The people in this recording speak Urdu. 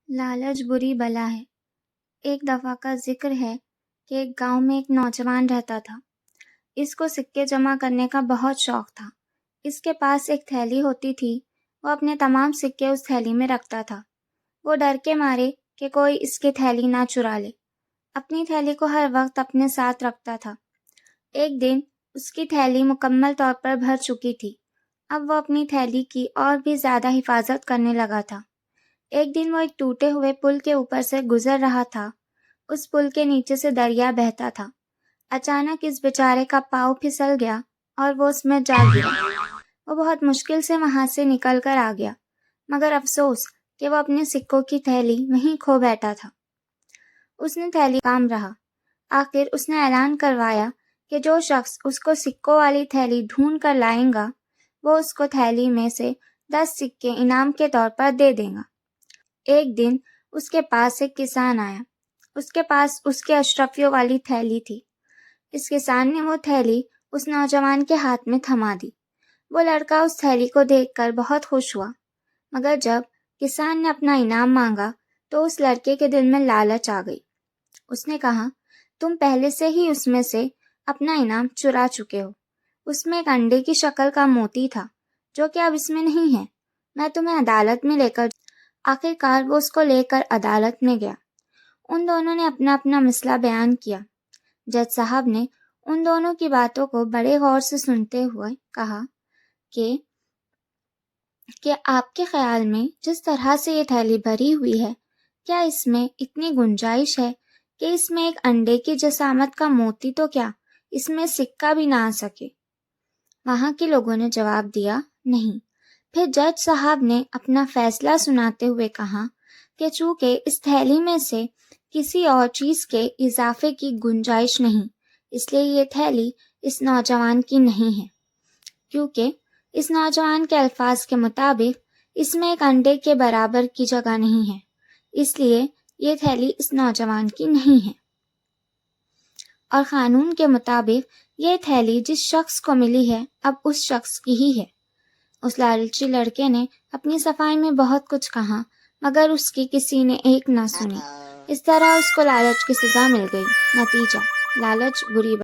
لالچ بری بلا ہے۔ ایک دفعہ کا ذکر ہے کہ ایک گاؤں میں ایک نوجوان رہتا تھا۔ اس کو سکے جمع کرنے کا بہت شوق تھا۔ اس کے پاس ایک تھیلی ہوتی تھی، وہ اپنے تمام سکے اس تھیلی میں رکھتا تھا۔ وہ ڈر کے مارے کہ کوئی اس کی تھیلی نہ چرا لے، اپنی تھیلی کو ہر وقت اپنے ساتھ رکھتا تھا۔ ایک دن اس کی تھیلی مکمل طور پر بھر چکی تھی۔ اب وہ اپنی تھیلی کی اور بھی زیادہ حفاظت کرنے لگا تھا۔ ایک دن وہ ایک ٹوٹے ہوئے پل کے اوپر سے گزر رہا تھا۔ اس پل کے نیچے سے دریا بہتا تھا۔ اچانک اس بیچارے کا پاؤں پھسل گیا اور وہ اس میں جا گرا۔ وہ بہت مشکل سے وہاں سے نکل کر آ گیا، مگر افسوس کہ وہ اپنے سکوں کی تھیلی وہیں کھو بیٹھا تھا۔ اس نے تھیلی کام رہا۔ آخر اس نے اعلان کروایا کہ جو شخص اس کو سکوں والی تھیلی ڈھونڈ کر لائے گا، وہ اس کو تھیلی میں سے 10 سکے انعام کے طور پر دے دے گا۔ ایک دن اس کے پاس ایک کسان آیا۔ اس کے پاس اس کے اشرفیوں والی تھیلی تھی۔ اس کسان نے وہ تھیلی اس نوجوان کے ہاتھ میں تھما دی۔ وہ لڑکا اس تھیلی کو دیکھ کر بہت خوش ہوا، مگر جب کسان نے اپنا انعام مانگا تو اس لڑکے کے دل میں لالچ آ گئی۔ اس نے کہا، تم پہلے سے ہی اس میں سے اپنا انعام چرا چکے ہو۔ اس میں ایک انڈے کی شکل کا موتی تھا جو کہ اب اس میں نہیں ہے۔ میں تمہیں عدالت میں لے کر آخر کار وہ اس کو لے کر عدالت میں گیا۔ ان دونوں نے اپنا اپنا مسئلہ بیان کیا۔ جج صاحب نے ان دونوں کی باتوں کو بڑے غور سے سنتے ہوئے کہا کہ آپ کے خیال میں جس طرح سے یہ تھیلی بھری ہوئی ہے، کیا اس میں اتنی گنجائش ہے کہ اس میں ایک انڈے کی جسامت کا موتی تو کیا اس میں سکہ بھی نہ آ سکے؟ وہاں کے لوگوں نے جواب دیا، نہیں۔ پھر جج صاحب نے اپنا فیصلہ سناتے ہوئے کہا کہ چونکہ اس تھیلی میں سے کسی اور چیز کے اضافے کی گنجائش نہیں، اس لیے یہ تھیلی اس نوجوان کی نہیں ہے، کیونکہ اس نوجوان کے الفاظ کے مطابق اس میں ایک انڈے کے برابر کی جگہ نہیں ہے، اس لیے یہ تھیلی اس نوجوان کی نہیں ہے۔ اور قانون کے مطابق یہ تھیلی جس شخص کو ملی ہے اب اس شخص کی ہی ہے۔ اس لالچی لڑکے نے اپنی صفائی میں بہت کچھ کہا، مگر اس کی کسی نے ایک نہ سنی۔ اس طرح اس کو لالچ کی سزا مل گئی۔ نتیجہ: لالچ بری